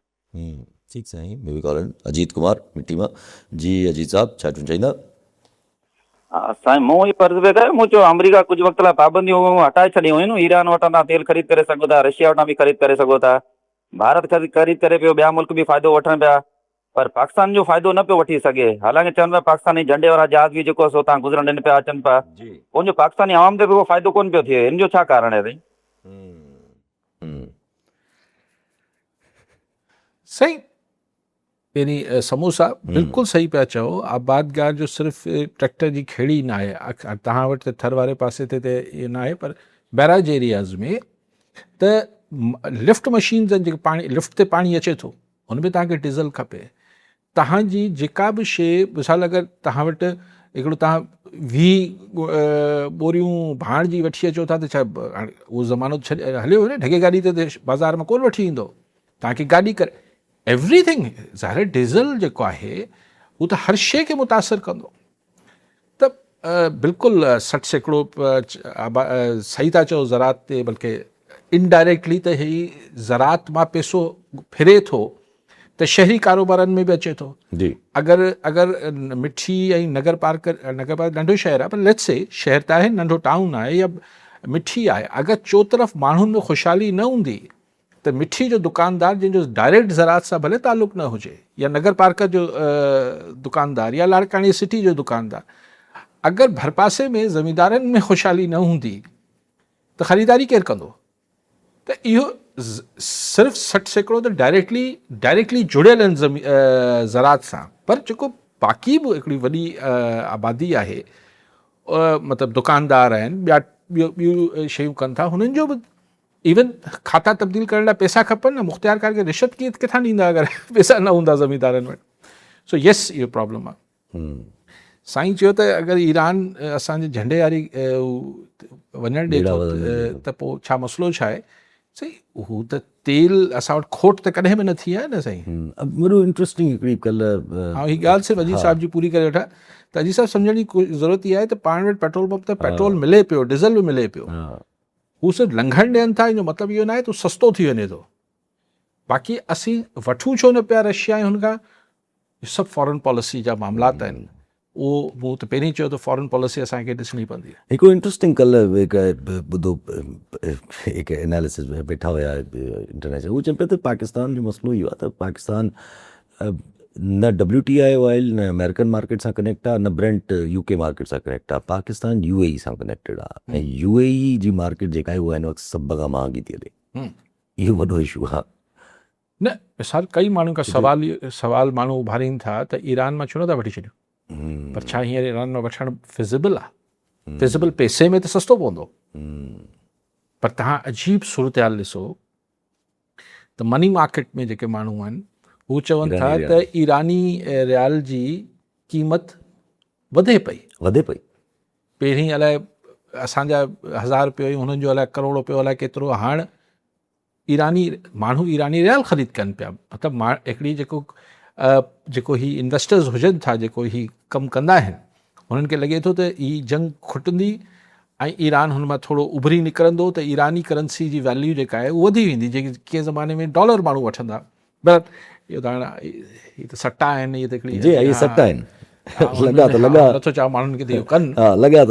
ठीकु साईं, ॿियो बि कॉलन अजीत कुमार मिटी मां। जी अजीत साहब, छा चवणु चाहींदा? साईं, मूं ई पर्ज़ पे कयो, मूं चयो अमरीका कुझु वक़्तु लाइ पाबंदियूं हटाए छॾियूं हुयूं, ईरान वटां तव्हां तेल ख़रीद करे सघो था, रशिया वटां बि ख़रीद करे सघो था, भारत ख़रीद करे पियो, ॿिया मुल्क बि फ़ाइदो वठनि पिया, पर पाकिस्तान जो फ़ाइदो न पियो वठी सघे। हालांकि चवनि पिया पाकिस्तानी झंडे वारा जहाज़ बि जेको सो तव्हां गुज़रनि ॾियनि पिया, अचनि पिया, उनजो पाकिस्तानी आवाम ते बि फ़ाइदो कोन पियो थिए, हिन जो छा कारण आहे? सही, पहिरीं समोसा बिल्कुलु सही पिया चओ, आबादगार जो सिर्फ़ु ट्रैक्टर जी खेड़ी न आहे, तव्हां वटि त थर वारे पासे ते इहो न आहे, पर बैराज एरियाज़ में त लिफ्ट मशीन्स आहिनि जेके पाणी लिफ्ट ते पाणी अचे थो, हुन में तव्हांखे डीज़ल खपे। तव्हांजी जेका बि शइ, मिसाल अगरि तव्हां वटि हिकिड़ो तव्हां 20 बोरियूं भाण जी वठी अचो था त छा हाणे उहो ज़मानो हलियो न, ढगे गाॾी ते बाज़ार मां कोन वठी ईंदो, तव्हांखे गाॾी करे एवरीथिंग। ज़ाहिर डीज़ल जेको आहे उहो त हर शइ खे मुतासिर कंदो। त बिल्कुलु 60% सही था चओ ज़रात ते, बल्कि इनडायरेक्टली त ही ज़रात मां पैसो फिरे थो त शहरी कारोबारनि में बि अचे थो। जी अगरि मिठी ऐं नगर पार्क नंढो शहर आहे, पर लेट्स से शहर त आहे, नंढो टाउन आहे या मिठी आहे, अगरि चो तरफ़ माण्हुनि में ख़ुशहाली न हूंदी त मिठी जो दुकानदार जंहिंजो डायरेक्ट ज़रात सां भले ताल्लुक़ न हुजे, या नगर पार्क जो दुकानदार, या लाड़कानी सिटी जो दुकानदार, अगरि भरपासे में ज़मींदारनि में ख़ुशहाली न हूंदी त ख़रीदारी केरु कंदो? त इहो सिर्फ़ु 60% त डायरेक्टली जुड़ियल आहिनि ज़रात सां, पर जेको बाक़ी बि हिकिड़ी वॾी आबादी आहे, मतिलबु दुकानदार आहिनि, ॿियूं शयूं कनि था, हुननि जो बि इवन खाता तब्दील करण लाइ पैसा खपनि न। मुख़्तियार खे रिश्वत किथां ॾींदा अगरि पैसा न हूंदा ज़मींदारनि वटि? सो यस, इहो प्रॉब्लम आहे। साईं चयो त अगरि ईरान असांजे झंडे वारी वञणु ॾिए थो त पोइ छा मसइलो छा आहे? साईं हू त तेल असां वटि खोट त कॾहिं बि न थी आहे न साईं। वॾो इंट्रस्टिंग हिकिड़ी कल्ह ऐं हीअ ॻाल्हि सिर्फ़ु अजीत साहिब जी पूरी करे वठां त अजीत साहिब सम्झण जी कोई ज़रूरत इहा आहे त पाण वटि पेट्रोल पंप ते पेट्रोल मिले पियो, डीज़ल बि मिले पियो, हू सिर्फ़ु लंघण ॾियनि था, जो मतिलबु इहो न आहे त सस्तो थी वञे थो। बाक़ी असीं वठूं छो न पिया रशिया ऐं हुन खां? सभु फॉरेन पॉलिसी जा मामलात आहिनि। उहो मूं त पहिरीं चयो त फॉरेन पॉलिसी असांखे ॾिसणी पवंदी आहे। हिकिड़ो इंट्रस्टिंग कल्ह ॿुधो हिकु एनालिसिस वेठा हुया इंटरनेशनल, हू चवनि पिया त पाकिस्तान जो मसइलो इहो आहे त पाकिस्तान न WTI ऑयल न अमेरिकन मार्केट सां कनेक्ट आहे, न ब्रेंट UK मार्केट सां कनेक्ट आहे, पाकिस्तान UAE सां कनेक्टेड आहे। ऐं UAE जी मार्केट जेका आहे उहा हिन वक़्तु सभ खां महांगी थी हले। इहो वॾो इशू आहे न। मिसाल कई माण्हुनि खां सवाल माण्हू उभारीनि था त ईरान मां छो नथा वठी छॾियो? पर छा हींअर ईरान में वठणु फिज़िबल आहे? फिज़िबल पैसे में त सस्तो पवंदो, पर तव्हां अजीब सूरत हाल ॾिसो त मनी मार्केट में जेके माण्हू आहिनि हू चवनि था त ईरानी रियाल जी क़ीमत वधे पई। पहिरीं अलाए असांजा 1000 रुपयो हुई, हुननि जो अलाए करोड़ रुपयो अलाए केतिरो। हाणे माण्हू ईरानी रियाल ख़रीद कनि पिया। मतिलबु हिकिड़ी जेको ही इन्वेस्टर्स हुजनि था, जेको ही कमु कंदा आहिनि, हुननि खे लॻे थो त हीअ जंग खुटंदी ऐं ईरान हुन मां थोरो उभरी निकिरंदो त ईरानी करंसी जी वैल्यू जेका आहे उहा वधी वेंदी, जेकी कंहिं ज़माने में डॉलर माण्हू वठंदा। बट इहो त हाणे हीअ त सट्टा आहिनि, इहे त हिकिड़ी सट्टा आहिनि। लॻा त लॻा, नथो चवां माण्हुनि खे त इहो कनि, लॻा त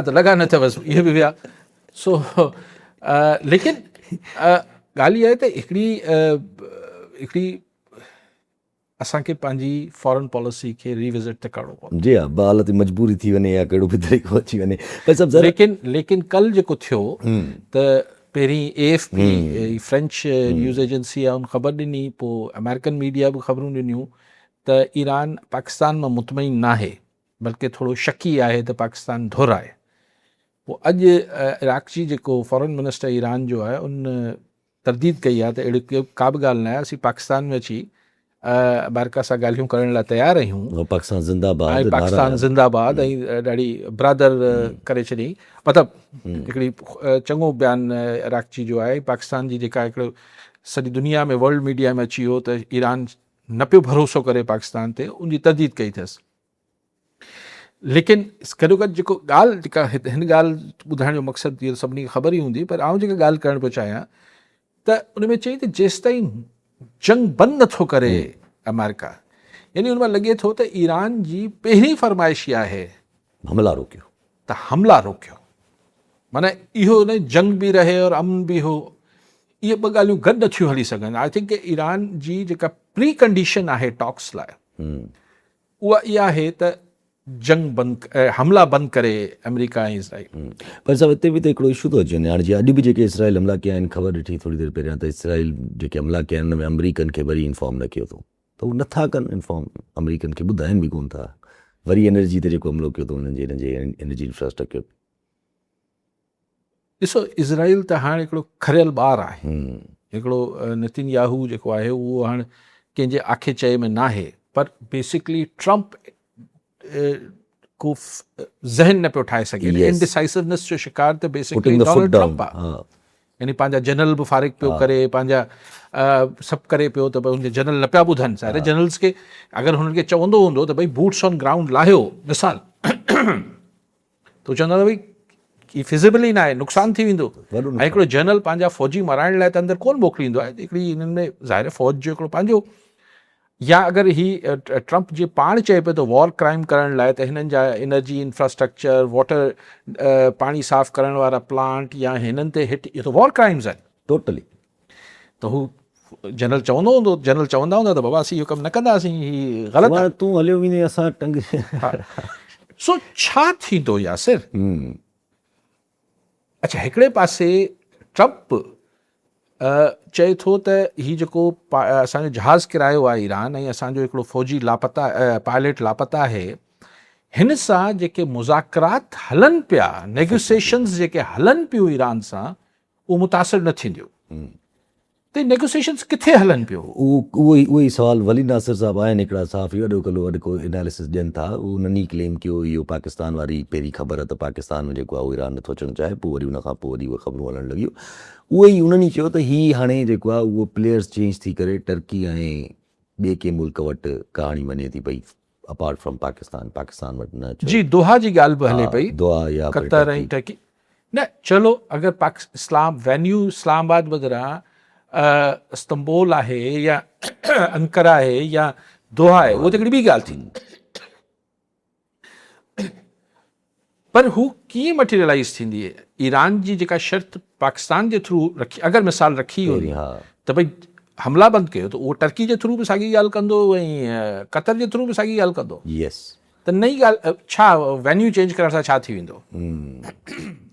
लॻा न त बसि इहे बि विया। सो लेकिन ॻाल्हि इहा आहे त हिकिड़ी असांखे पंहिंजी फॉरेन पॉलिसी खे रिविज़िट त करिणो पवंदो। जी हा, हालत मजबूरी थी वञे या कहिड़ो बि तरीक़ो अची वञे। लेकिन कल जेको थियो त पहिरीं AFP फ्रेंच न्यूज़ एजेंसी आहे, उन ख़बर ॾिनी, पोइ अमेरिकन मीडिया बि ख़बरूं ॾिनियूं त ईरान पाकिस्तान मां मुतमइन न आहे, बल्कि थोरो शकी आहे त पाकिस्तान धुर आहे। पोइ अॼु इराक जी जेको फॉरेन मिनिस्टर ईरान जो आहे, उन तरदीद कई आहे त अहिड़ी का बि ॻाल्हि न आहे, असीं पाकिस्तान में अची अमेरिका सां ॻाल्हियूं करण लाइ तयारु आहियूं। पाकिस्तान ज़िंदाबाद ऐं ॾाढी ब्रादर करे छॾी। मतिलबु हिकिड़ी चङो बयानु इराक जी जो आहे। पाकिस्तान जी जेका हिकिड़ो सॼी दुनिया में वर्ल्ड मीडिया में अची वियो त ईरान न पियो भरोसो करे पाकिस्तान ते, उनजी तरदीद कई अथसि। लेकिन गॾो गॾु जेको ॻाल्हि जेका हिन ॻाल्हि ॿुधाइण जो मक़सदु इहो सभिनी खे ख़बर ई हूंदी, पर आउं जेका ॻाल्हि करणु पियो चाहियां त उन में चई त जेसिताईं जंग बंदि नथो करे अमेरिका, यानी उन मां लॻे थो त ईरान जी पहिरीं फरमाइश इहा आहे हमला रोकियो। माना इहो न जंग बि रहे और अमन बि हो, इहे ॿ ॻाल्हियूं गॾु नथियूं हली सघनि। आई थिंक ईरान जी जेका प्री कंडीशन आहे टॉक्स लाइ, उहा इहा आहे त हमला बंदि करे अमेरिका ऐं इसराइल। पर सभु हिते बि त हिकिड़ो इशू थो अची वञे। हाणे जीअं अॼु बि जेके इसराइल हमला कया आहिनि, ख़बर ॾिठी थोरी देरि पहिरियां त इसराइल जेके हमला कया आहिनि, हुन में अमरीकन खे वरी इंफॉर्म न कयो अथऊं, त उहे नथा कनि इंफॉर्म, अमरीकन खे ॿुधाइनि बि कोन था। वरी एनर्जी ते जेको हमलो कयो अथऊं, हिननि जे एनर्जी इंफ्रास्ट्रक्चर। ॾिसो, इज़राइल त हाणे हिकिड़ो खरियल ॿारु आहे, हिकिड़ो नितिन याहू जेको आहे उहो हाणे कंहिंजे आखे चए में नाहे, पर बेसिकली ट्रम्प को ज़हन न पियो ठाहे सघे। Yes. इनडिसाइसिवनेस जो शिकार त basically Putting the foot Donald down. Trump आहे। हाँ, यानी पंहिंजा जनरल बि फारिग पियो करे, पंहिंजा सभु करे पियो, त भई हुनजे जनरल न पिया ॿुधनि। सारे जनरल्स खे अगरि हुननि खे चवंदो हूंदो त भई बूट्स ऑन ग्राउंड लाहियो मिसाल, त हू चवंदा त भई ही फिज़िबल ई न आहे, नुक़सानु थी वेंदो। वॾो नुक़सानु। ऐं हिकिड़ो जनरल पंहिंजा फ़ौजी माराइण लाइ त अंदरि कोन मोकिलींदो आहे। हिकिड़ी हिननि में ज़ाहिर फ़ौज जो हिकिड़ो पंहिंजो, या अगरि ही ट्रम्प जीअं पाण चए पियो त वॉर क्राइम करण लाइ त हिननि जा एनर्जी इंफ्रास्ट्रक्चर, वाटर, पाणी साफ़ करण वारा प्लांट या हिननि ते हिट, इहे त वॉर क्राइम्स आहिनि। टोटली। त हू जनरल चवंदो हूंदो, जनरल चवंदा हूंदा त बाबा असीं इहो कमु न कंदासीं, ही ग़लति आहे। तूं हलियो वेंदे असां टंग। सो छा थींदो यासिर? अच्छा, हिकिड़े पासे ट्रम्प चए थो त ही जेको असांजो जहाज़ किरायो आहे ईरान, ऐं असांजो हिकिड़ो फ़ौजी लापता, पायलट लापता आहे, हिन सां जेके मुज़ाकरात हलनि पिया, नेगोसिएशन्स जेके हलनि पियूं ईरान सां, उहो मुतासिर न थींदियूं। त नेगोसिएशन्स किथे हलनि पियो? उहो ई सवाल वली नासिर साहब आहिनि, हिकिड़ा सहाफ़ी वॾो एनालिसिस ॾियनि था। उन्हनि ई क्लेम कयो इहो पाकिस्तान वारी पहिरीं ख़बर आहे त पाकिस्तान में जेको आहे उहो ईरान नथो अचणु चाहे, पोइ वरी उनखां पोइ वरी उहे ख़बरूं हलणु लॻियूं। उहो ई उन्हनि ई चयो त हीअ हाणे जेको आहे उहो प्लेयर्स चेंज थी करे टर्की ऐं ॿिए कंहिं मुल्क वटि कहाणी वञे थी पई, अपार्ट फ्रॉम पाकिस्तान वटि न अचो। जी, दोहा जी ॻाल्हि बि हले पई, दोहा या कतर ऐं टर्की। न चलो, अगरि वेन्यू इस्लामाबाद बदिरां इस्तंबुल आहे या अंकारा आहे या दोहा आहे, उहो त हिकिड़ी ॿी ॻाल्हि थी। पर हू कीअं मटीरियलाइज़ थींदी आहे? ईरान जी जेका शर्त पाकिस्तान जे थ्रू रखी, अगरि मिसाल रखी हुई त भई हमला बंदि कयो, त उहो टर्की जे थ्रू बि साॻी ॻाल्हि कंदो ऐं कतर जे थ्रू बि साॻी ॻाल्हि कंदो। यस। त नई ॻाल्हि छा, वेन्यू चेंज करण सां छा थी वेंदो?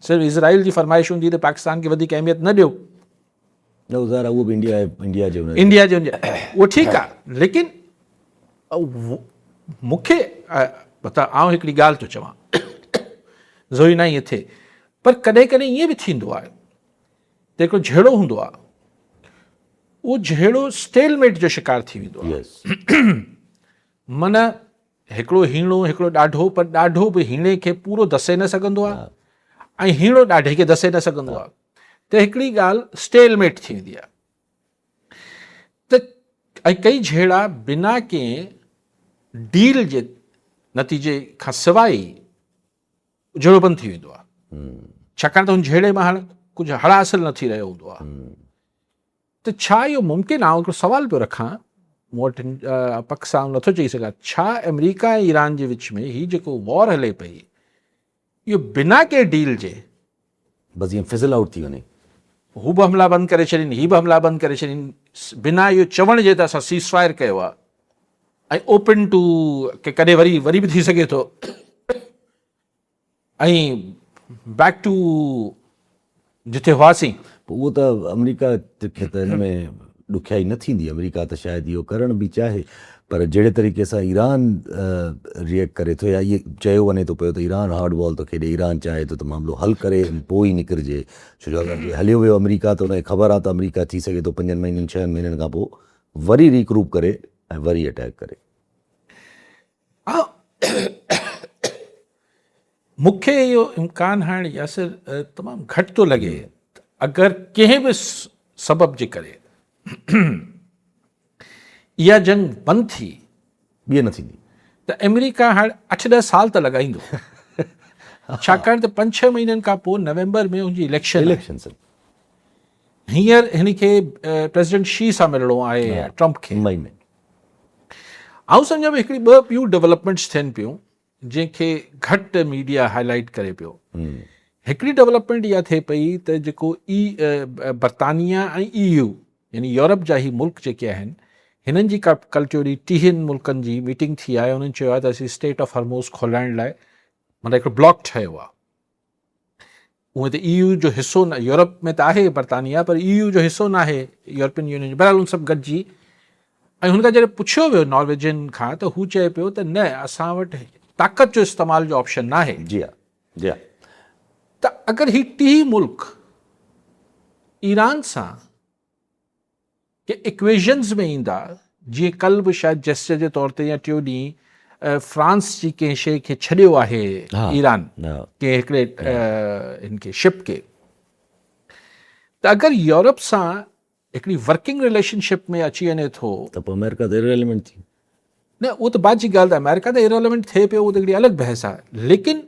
सिर्फ़ु इज़राइल जी फरमाइश हूंदी त पाकिस्तान खे वधीक अहमियत न ॾियो, उहो बि इंडिया जो उहो ठीकु आहे। लेकिन मूंखे आउं हिकिड़ी ॻाल्हि थो चवां, ज़रूरी न ईअं थिए, पर कॾहिं कॾहिं ईअं बि थींदो आहे त हिकिड़ो झेड़ो हूंदो आहे, उहो झेड़ो स्टेलमेट जो शिकार थी वेंदो आहे। माना हिकिड़ो हीणो, हिकिड़ो ॾाढो, पर ॾाढो बि हीणे खे पूरो दसे न सघंदो आहे ऐं हीणो ॾाढे खे दसे न सघंदो आहे। त हिकिड़ी ॻाल्हि स्टेलमेट थी वेंदी आहे। त ऐं कई झेड़ा बिना कंहिं डील जे नतीजे खां सवाइ झेड़ो बंदि थी वेंदो आहे, छाकाणि त हुन झेड़े मां हाणे कुझु हड़ हासिल न थी रहियो हूंदो आहे। त छा इहो मुमकिन आहे? हिकिड़ो सुवाल पियो रखां, मूं वटि पक सां नथो चई सघां, छा अमेरिका ऐं ईरान जे विच में हीअ जेको वॉर हले पई, इहो बिना कंहिं डील जे बसि ईअं फिज़ल आउट थी वञे? हू बि हमला बंदि करे छॾीनि, हीअ बि हमला बंदि करे छॾीनि, बिना इहो चवण जे त असां सीज़फायर कयो आहे, ऐं ओपन टू की कॾहिं वरी बि थी सघे थो, ऐं बैक टू जिथे हुआसीं। उहो त अमेरिका खे त हिन में ॾुखियाई न थींदी। अमेरिका त शायदि इहो करण बि चाहे, पर जहिड़े तरीक़े सां ईरान रिएक्ट करे थो, या इहे चयो वञे थो पियो त ईरान हार्ड बॉल थो खेॾे, ईरान चाहे थो त मामिलो हल करे पोइ ई निकिरिजे। छो जो अगरि हलियो वियो अमेरिका त हुनखे ख़बर आहे त अमेरिका थी सघे थो 5 महीननि 6 महीननि खां पोइ वरी रिग्रुप करे ऐं वरी अटैक करे। मूंखे इहो इम्कानु हाणे यासिर तमामु घटि थो लॻे, अगरि कंहिं बि सबब जे करे इहा जंग बंदि थी, ॿिए न थींदी, त अमेरिका हाणे 8-10 साल त लॻाईंदो, छाकाणि त 5-6 महीननि खां पोइ नवंबर में हुनजी इलेक्शन। हींअर हिन खे प्रेसिडेंट शी सां मिलणो आहे, ट्रम्प खे मई में। आउं सम्झां हिकिड़ी 2 ॿियूं डेवलपमेंट्स थियनि पियूं जंहिंखे घटि मीडिया हाईलाइट करे पियो। हिकिड़ी डेवलपमेंट इहा थिए पई त जेको बर्तानिया ऐं EU यानी यूरोप जा ई मुल्क जेके आहिनि, हिननि जी कल्ह चोरी 30 मुल्कनि जी मीटिंग थी आहे। उन्हनि चयो आहे त असीं स्टेट ऑफ हॉर्मोज़ खोलाइण लाइ माना हिकिड़ो ब्लॉक ठहियो आहे। उहे त EU जो हिसो न, यूरोप में त आहे बर्तानिया, पर EU जो हिसो न आहे यूरोपियन यूनियन जो। बहरहाल उन सभु गॾिजी, ऐं हुनखां जॾहिं पुछियो वियो नॉर्वेजियन खां, त हू चए पियो त न, असां वटि ताक़त जो इस्तेमाल जो ऑप्शन न आहे। जी हा। त अगरि ही 30 मुल्क ईरान सां कि इक्वेशन्स में ईंदा, जीअं कल्ह बि शायदि जेस्चर जे तौर ते या टियों ॾींहुं फ्रांस जी कंहिं शइ खे छॾियो आहे हा, ईरान हा। कंहिं हिकिड़े इनखे शिप खे, त अगरि यूरोप सां हिकिड़ी वर्किंग रिलेशनशिप में अची वञे थो त पोइ अमेरिका त इरेलीवेंट थी। न, उहो त बात जी ॻाल्हि आहे, अमेरिका त इरेलीवेंट थिए पियो, उहो त हिकिड़ी अलॻि बहस आहे। लेकिन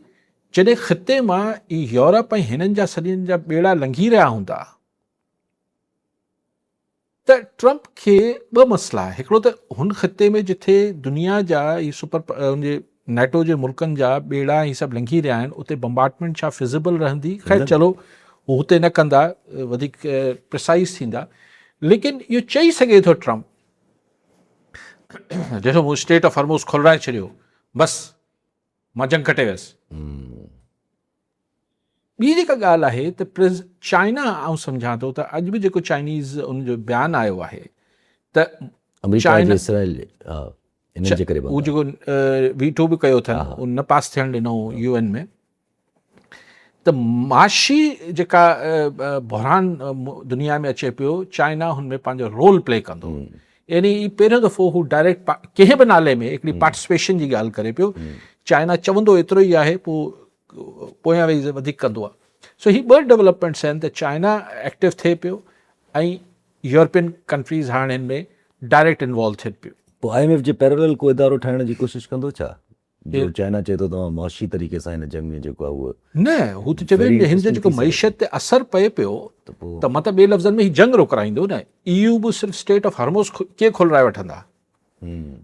जॾहिं ख़िते मां यूरोप ऐं हिननि जा सॼनि जा ॿेड़ा लंघी रहिया हूंदा त ट्रंप खे ॿ मसइला, हिकिड़ो त हुन ख़िते में जिथे दुनिया जा ई हुनजे नेटो जे मुल्कनि जा ॿेड़ा ही सभु लंघी रहिया आहिनि, उते बम्बार्टमेंट छा फिज़िबल रहंदी, ख़ैर चलो हू हुते न कंदा, वधीक प्रिसाइज़ थींदा। लेकिन इहो चई सघे थो ट्रंप, ॾिसो मूं स्टेट ऑफ हॉर्मुज़ खोलाए छॾियो, बसि मां जंग कटे वियसि। ॿी जेका ॻाल्हि आहे त चाइना, आउं सम्झां थो त अॼु बि जेको चाइनीज़ उनजो बयानु आयो आहे त अमेरिका जे इसराइल जे, हा, इन्हनि जे करे उहो जेको वीटो बि कयो अथनि, उहो न पास थियणु ॾिनो UN में, त माशी जेका बहरान दुनिया में अचे पियो, चाइना हुन में पंहिंजो रोल प्ले कंदो। यानी ही पहिरियों दफ़ो हू डायरेक्ट कंहिं बि नाले में हिकिड़ी पार्टिसिपेशन जी ॻाल्हि करे पियो। चाइना चवंदो एतिरो ई आहे, पोइ पोयां वेही वधीक कंदो आहे। सो ही ॿ डेवलपमेंट्स आहिनि, त चाइना एक्टिव थिए पियो ऐं यूरोपियन कंट्रीज़ हाणे हिन में डायरेक्ट इन्वॉल्व थिए पियो। पोइ IMF जे पैरेलल को इदारो ठाहिण जी कोशिशि कंदो छा, जो चाइना चए थो तव्हां मुआशी तरीक़े सां हिन जंग में जेको आहे उहो न, हू त चवे हिन जो जेको मईशत ते असरु पए पियो, त मतिलबु ॿिए लफ़्ज़नि में ही जंग रोकराईंदो न। EU बि सिर्फ़ु स्टेट ऑफ हॉर्मुज़ कीअं खोलाए वठंदा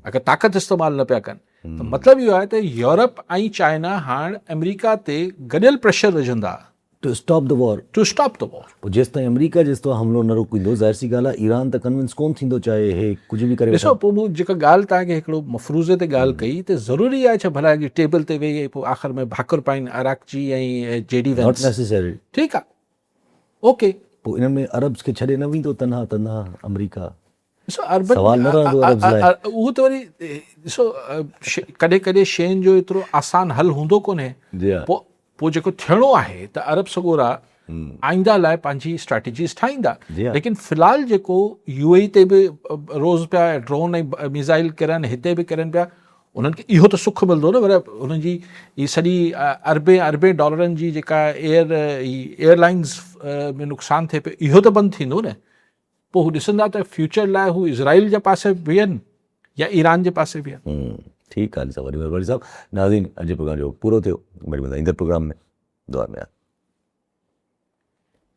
अगरि ताक़त इस्तेमालु न पिया कनि। त मतिलबु इहो आहे त यूरोप ऐं चाइना हाणे अमेरिका ते गॾियल प्रेशर विझंदा टू स्टॉप द वॉर। पोइ जेसि ताईं अमेरिका जेसि ताईं हमिलो न रोकींदो, ज़ाहिर सी ॻाल्हि आहे ईरान त कन्विंस कोन थींदो, चाहे हे कुझु बि करे। ॾिसो, पोइ मूं जेका ॻाल्हि तव्हांखे हिकिड़ो मफ़रूज़े ते ॻाल्हि कई, त ज़रूरी आहे छा भला टेबल ते वेही पोइ आख़िर में भाकुर पाइनि अराकची ऐं JD नॉट नेसेसरी। ठीकु आहे, ओके। पोइ इन्हनि में अरब्स खे छॾे न वेंदो तन्हा तन्हा अमेरिका। ॾिसो अर्बन सवाल न रहंदो अरब्स लाइ। उहो त वरी ॾिसो, कॾहिं कॾहिं शयुनि जो एतिरो आसान हल हूंदो कोन्हे। पोइ जेको थियणो आहे त अरब सॻोरा आईंदा लाइ पंहिंजी स्ट्रेटजीज़ ठाहींदा। लेकिन फ़िलहाल जेको UAE ते बि रोज़ पिया ड्रोन ऐं मिसाइल किरनि, हिते बि किरनि पिया, उन्हनि खे इहो त सुख मिलंदो न, पर उन्हनि जी ही सॼी अरबे डॉलरनि जी जेका एयरलाइंस में नुक़सानु थिए पियो, इहो त बंदि थींदो न। पोइ हू ॾिसंदा त फ्यूचर लाइ हू इज़राइल जे पासे बीहनि या ईरान जे पासे बीहनि। ठीकु आहे, वरी साहब नाज़रीन, अॼु प्रोग्राम जो पूरो थियो, वरी ईंदड़ प्रोग्राम में दुआ में।